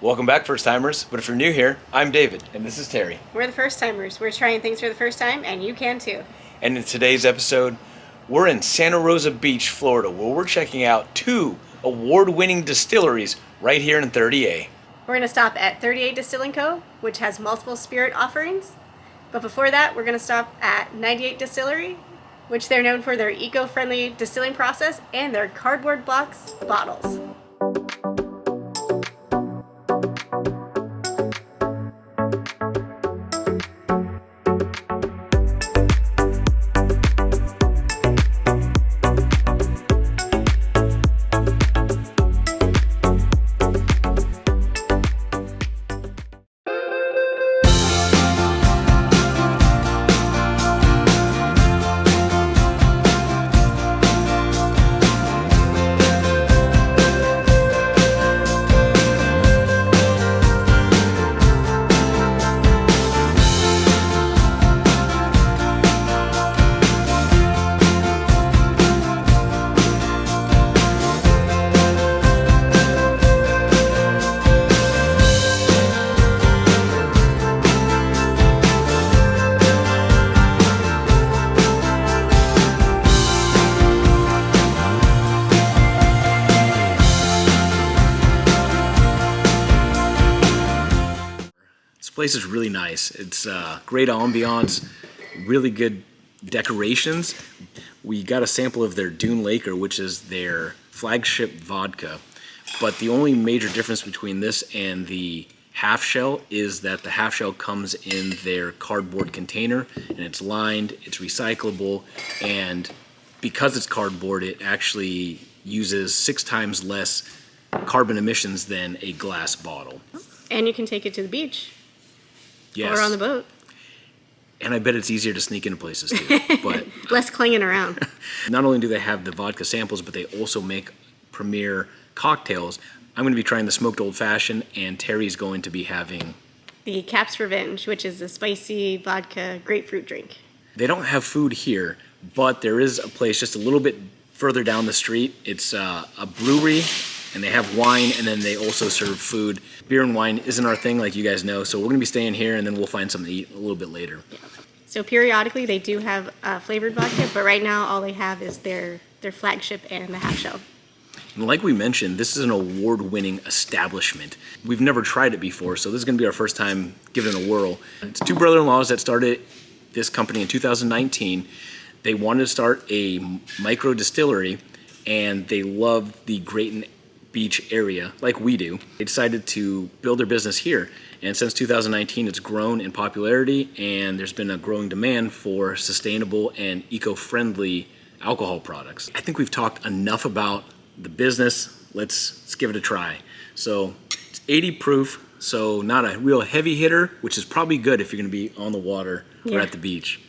Welcome back, first timers. But if you're new here, I'm David, and this is Terry. We're the first timers. We're trying things for the first time, and you can too. And in today's episode, we're in Santa Rosa Beach, Florida, where we're checking out 2 award-winning distilleries right here in 30A. We're going to stop at 30A Distilling Co., which has multiple spirit offerings. But before that, we're going to stop at 98 Distillery, which they're known for their eco-friendly distilling process and their cardboard box bottles. Place is really nice. It's great ambiance, really good decorations. We got a sample of their Dune Laker, which is their flagship vodka. But the only major difference between this and the half shell is that the half shell comes in their cardboard container, and it's lined, it's recyclable, and because it's cardboard, it actually uses 6 times less carbon emissions than a glass bottle. And you can take it to the beach. Yes. Or on the boat. And I bet it's easier to sneak into places too. But less clanging around. Not only do they have the vodka samples, but they also make premier cocktails. I'm going to be trying the smoked old fashioned, and Terry's going to be having the Cap's Revenge, which is a spicy vodka grapefruit drink. They don't have food here, but there is a place just a little bit further down the street. It's a brewery, and they have wine, and then they also serve food. Beer and wine isn't our thing, like you guys know, so we're going to be staying here, and then we'll find something to eat a little bit later. Yeah. So periodically they do have flavored vodka, but right now all they have is their flagship and the half shell. And like we mentioned, this is an award-winning establishment. We've never tried it before, so this is going to be our first time giving it a whirl. It's 2 brother-in-laws that started this company in 2019. They wanted to start a micro distillery, and they loved the Grayton Beach area like we do. They decided to build their business here, and since 2019 it's grown in popularity, and there's been a growing demand for sustainable and eco-friendly alcohol products. I think we've talked enough about the business. Let's give it a try. So it's 80 proof, so not a real heavy hitter, which is probably good if you're going to be on the water or at the beach.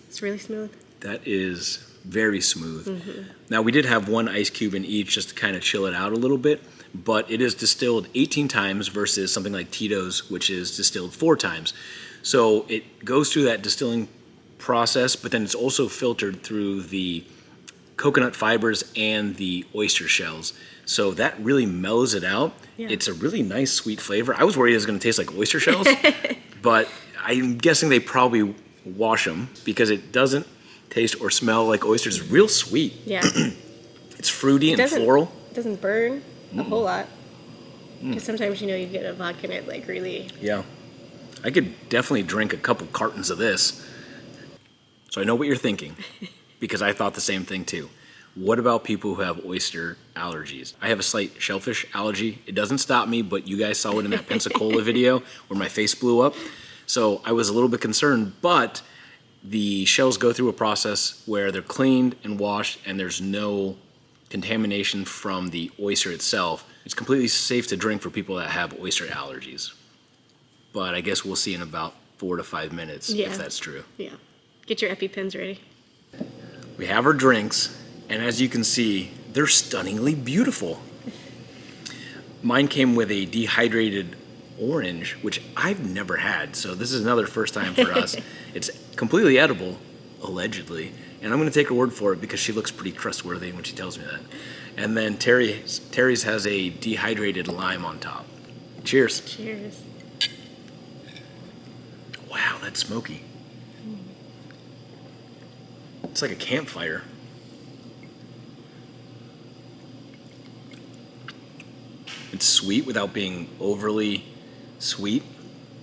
It's really smooth. That is very smooth. Mm-hmm. Now, we did have 1 ice cube in each just to kind of chill it out a little bit, but it is distilled 18 times versus something like Tito's, which is distilled 4 times. So it goes through that distilling process, but then it's also filtered through the coconut fibers and the oyster shells. So that really mellows it out. Yeah. It's a really nice sweet flavor. I was worried it was going to taste like oyster shells, but I'm guessing they probably wash them because it doesn't taste or smell like oysters. It's real sweet. Yeah. It's fruity and floral. It doesn't burn a whole lot. Because sometimes, you get a vodka and it like really... Yeah. I could definitely drink a couple cartons of this. So I know what you're thinking, because I thought the same thing too. What about people who have oyster allergies? I have a slight shellfish allergy. It doesn't stop me, but you guys saw it in that Pensacola video where my face blew up. So I was a little bit concerned, but the shells go through a process where they're cleaned and washed, and there's no contamination from the oyster itself. It's completely safe to drink for people that have oyster allergies. But I guess we'll see in about 4 to 5 minutes if that's true. Yeah. Get your EpiPens ready. We have our drinks, and as you can see, they're stunningly beautiful. Mine came with a dehydrated orange, which I've never had, so this is another first time for us. It's completely edible, allegedly, And I'm going to take her word for it because she looks pretty trustworthy when she tells me that. And then Terry's has a dehydrated lime on top. Cheers. Cheers. Wow, that's smoky. It's like a campfire. It's sweet without being overly sweet.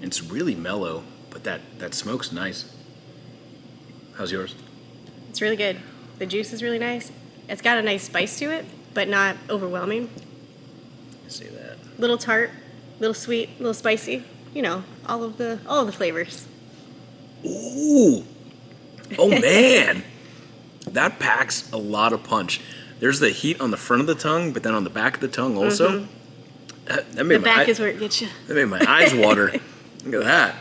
It's really mellow, but that smoke's nice. How's yours? It's really good. The juice is really nice. It's got a nice spice to it, but not overwhelming. I see that. Little tart, little sweet, little spicy. You know, all of the flavors. Ooh! Oh man! That packs a lot of punch. There's the heat on the front of the tongue, but then on the back of the tongue also. Mm-hmm. That made The back is where it gets you. That made my eyes water. Look at that.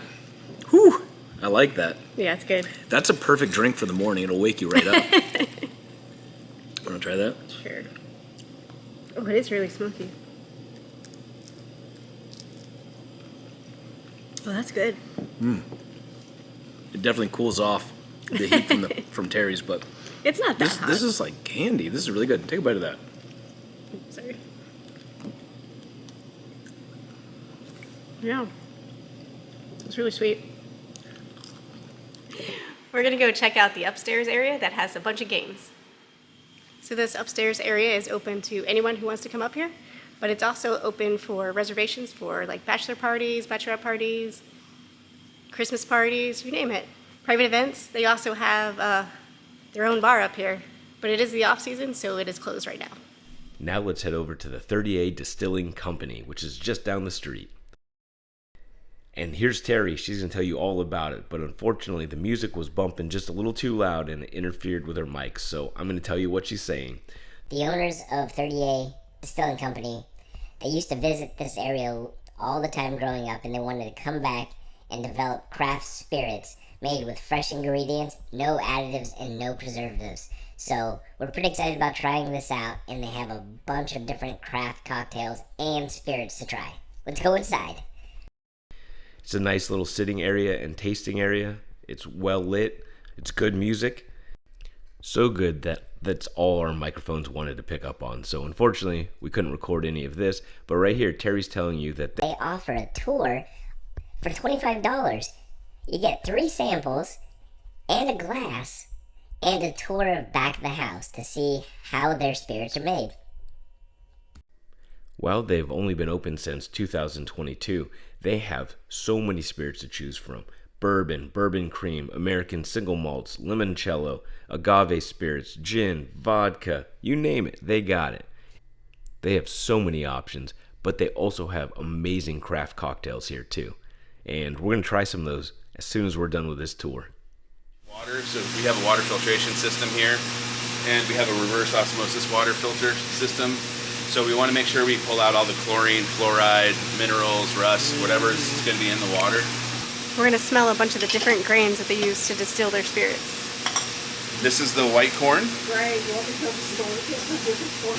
Whew! I like that. Yeah, it's good. That's a perfect drink for the morning. It'll wake you right up. Want to try that? Sure. Oh, it is really smoky. Oh, that's good. It definitely cools off the heat from Terry's, but It's not that hot. this is like candy. This is really good. Take a bite of that. Sorry. Yeah. It's really sweet. We're going to go check out the upstairs area that has a bunch of games. So this upstairs area is open to anyone who wants to come up here, but it's also open for reservations for like bachelor parties, bachelorette parties, Christmas parties, you name it. Private events. They also have their own bar up here, but it is the off season, so it is closed right now. Now let's head over to the 30A Distilling Company, which is just down the street. And here's Terry. She's going to tell you all about it, but unfortunately the music was bumping just a little too loud and it interfered with her mic, so I'm going to tell you what she's saying. The owners of 30A Distilling Company, they used to visit this area all the time growing up, and they wanted to come back and develop craft spirits made with fresh ingredients, no additives, and no preservatives. So we're pretty excited about trying this out, and they have a bunch of different craft cocktails and spirits to try. Let's go inside. It's a nice little sitting area and tasting area. It's well lit. It's good music. So good that that's all our microphones wanted to pick up on. So unfortunately, we couldn't record any of this. But right here, Terry's telling you that They offer a tour for $25. You get 3 samples and a glass and a tour of back of the house to see how their spirits are made. while they've only been open since 2022, they have so many spirits to choose from. Bourbon, bourbon cream, American single malts, limoncello, agave spirits, gin, vodka, you name it, they got it. They have so many options, but they also have amazing craft cocktails here too. And we're going to try some of those as soon as we're done with this tour. Water, so we have a water filtration system here, and we have a reverse osmosis water filter system. So we want to make sure we pull out all the chlorine, fluoride, minerals, rust, whatever is going to be in the water. We're going to smell a bunch of the different grains that they use to distill their spirits. This is the white corn. Right, you want to come to the store, get some different corn.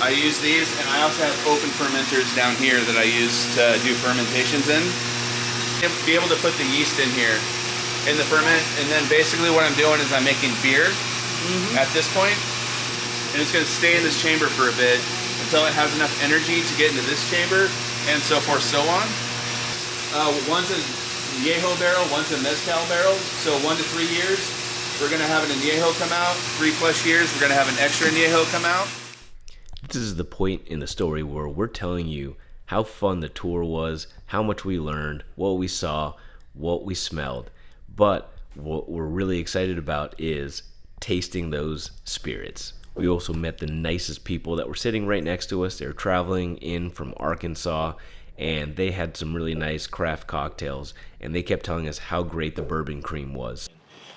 I use these, and I also have open fermenters down here that I use to do fermentations in. Be able to put the yeast in here in the ferment, and then basically what I'm doing is I'm making beer at this point, and it's going to stay in this chamber for a bit until it has enough energy to get into this chamber, and so forth, so on. One's a Añejo barrel, one's a Mezcal barrel, so 1 to 3 years, we're going to have an Añejo come out. 3+ years, we're going to have an extra Añejo come out. This is the point in the story where we're telling you how fun the tour was, how much we learned, what we saw, what we smelled. But what we're really excited about is tasting those spirits. We also met the nicest people that were sitting right next to us. They were traveling in from Arkansas, and they had some really nice craft cocktails, and they kept telling us how great the bourbon cream was.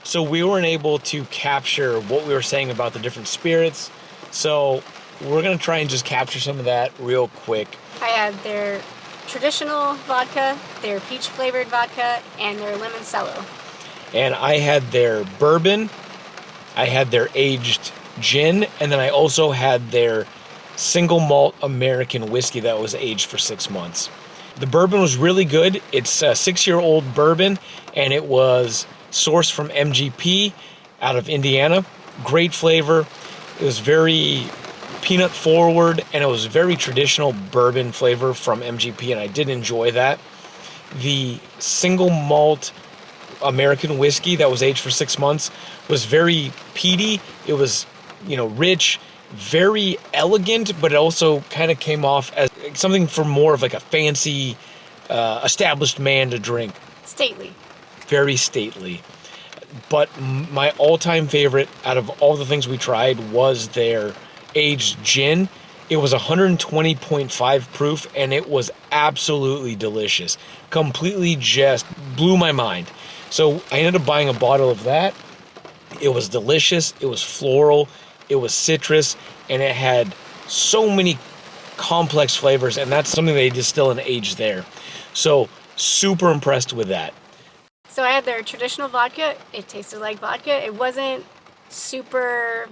So we weren't able to capture what we were saying about the different spirits. So we're going to try and just capture some of that real quick. I had their traditional vodka, their peach flavored vodka, and their limoncello. And I had their bourbon, I had their aged gin, and then I also had their single malt American whiskey that was aged for 6 months. The bourbon was really good. It's a 6-year-old bourbon, and it was sourced from MGP, out of Indiana. Great flavor. It was very peanut forward, and it was very traditional bourbon flavor from MGP, and I did enjoy that. The single malt American whiskey that was aged for 6 months was very peaty. It was, rich, very elegant, but it also kind of came off as something for more of like a fancy, established man to drink. Stately. Very stately. But my all-time favorite out of all the things we tried was their aged gin. It was 120.5 proof, and it was absolutely delicious. Completely just blew my mind. So I ended up buying a bottle of that. It was delicious. It was floral. It was citrus, and it had so many complex flavors, and that's something they distill and age there. So super impressed with that. So I had their traditional vodka. It tasted like vodka. It wasn't super...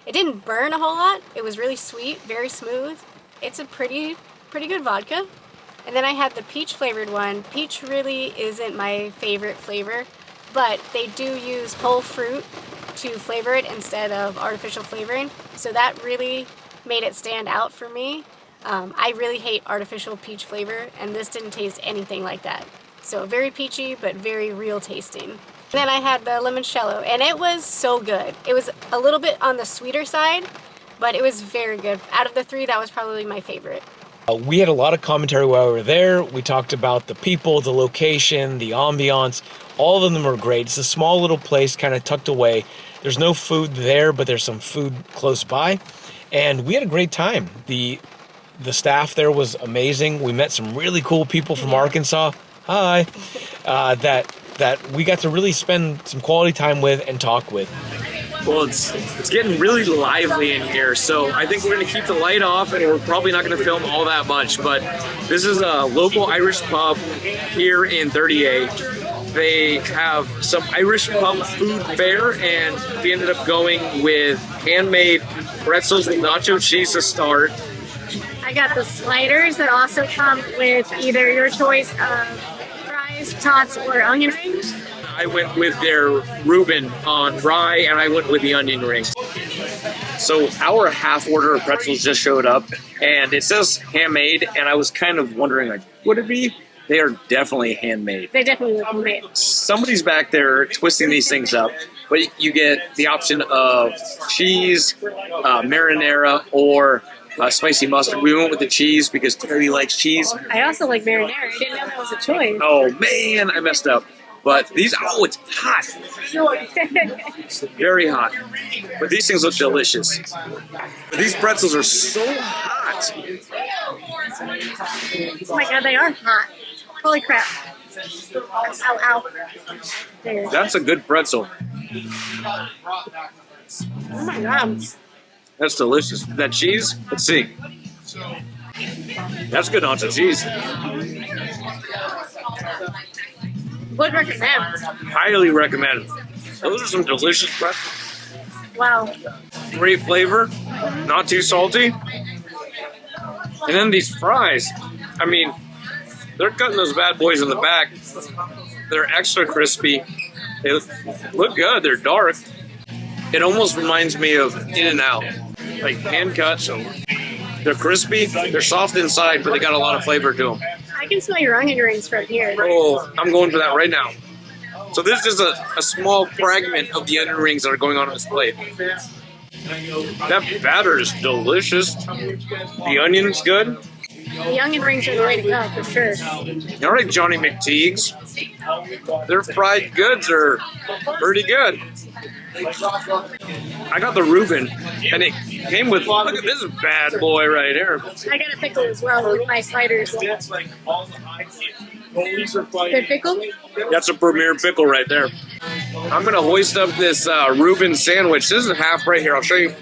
It didn't burn a whole lot. It was really sweet, very smooth. It's a pretty good vodka. And then I had the peach flavored one. Peach really isn't my favorite flavor, but they do use whole fruit to flavor it instead of artificial flavoring. So that really made it stand out for me. I really hate artificial peach flavor, and this didn't taste anything like that. So very peachy, but very real tasting. Then I had the limoncello, and it was so good. It was a little bit on the sweeter side, but it was very good. Out of the three, that was probably my favorite. We had a lot of commentary while we were there. We talked about the people, the location, the ambiance. All of them were great. It's a small little place kind of tucked away. There's no food there, but there's some food close by. And we had a great time. The staff there was amazing. We met some really cool people from Arkansas. Hi. That we got to really spend some quality time with and talk with. Well, it's getting really lively in here, so I think we're going to keep the light off, and we're probably not going to film all that much, but this is a local Irish pub here in 30A. They have some Irish pub food fare, and we ended up going with handmade pretzels with nacho cheese to start. I got the sliders that also come with either your choice of fries, tots, or onion rings. I went with their Reuben on rye, and I went with the onion rings. So our half order of pretzels just showed up, and it says handmade, and I was kind of wondering, like, would it be? They are definitely handmade. They definitely look handmade. Somebody's back there twisting these things up, but you get the option of cheese, marinara, or spicy mustard. We went with the cheese because Terry likes cheese. I also like marinara. I didn't know that was a choice. Oh man, I messed up. But these, it's hot. Very hot. But these things look delicious. But these pretzels are so hot. Oh my god, they are hot. Holy crap. Ow, ow. There. That's a good pretzel. Oh my god. That's delicious. That cheese, let's see. That's good nacho cheese. Would recommend. Highly recommend. Those are some delicious pretzels. Wow. Great flavor, not too salty. And then these fries, I mean, they're cutting those bad boys in the back. They're extra crispy. They look good. They're dark. It almost reminds me of In-N-Out, like hand cut. So they're crispy. They're soft inside, but they got a lot of flavor to them. I can smell your onion rings from here. Oh, I'm going for that right now. So this is a small fragment of the onion rings that are going on this plate. That batter is delicious. The onion's good. The onion rings are the way to go, for sure. All right, Johnny McTighes. Their fried goods are pretty good. I got the Reuben, and it came with, look at this bad boy right here. I got a pickle as well with my sliders. Good pickle? That's a premier pickle right there. I'm going to hoist up this Reuben sandwich. This is half right here. I'll show you.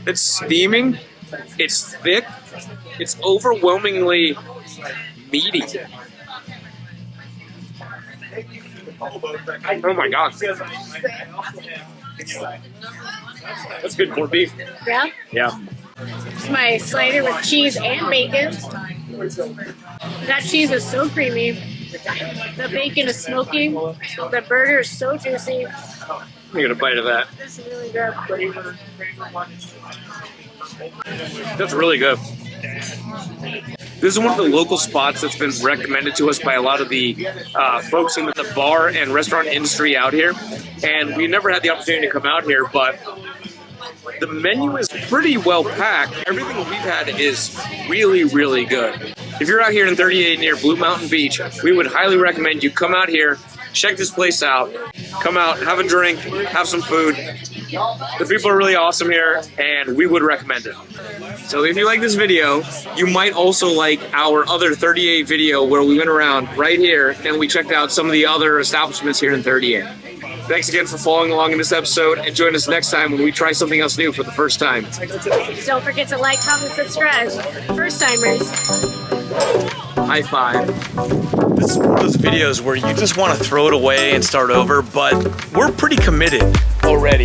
It's steaming. It's thick. It's overwhelmingly meaty. Oh my god. That's good corned beef. Yeah? Yeah. It's my slider with cheese and bacon. That cheese is so creamy. The bacon is smoky. The burger is so juicy. Let me get a bite of that. This is really good. That's really good. This is one of the local spots that's been recommended to us by a lot of the folks in the bar and restaurant industry out here. And we never had the opportunity to come out here, but the menu is pretty well packed. Everything we've had is really, really good. If you're out here in 38 near Blue Mountain Beach, we would highly recommend you come out here, check this place out, come out, have a drink, have some food. The people are really awesome here, and we would recommend it. So if you like this video, you might also like our other 38 video where we went around right here and we checked out some of the other establishments here in 38. Thanks again for following along in this episode, and join us next time when we try something else new for the first time. Don't forget to like, comment, subscribe. First timers. High five. This is one of those videos where you just want to throw it away and start over, but we're pretty committed already.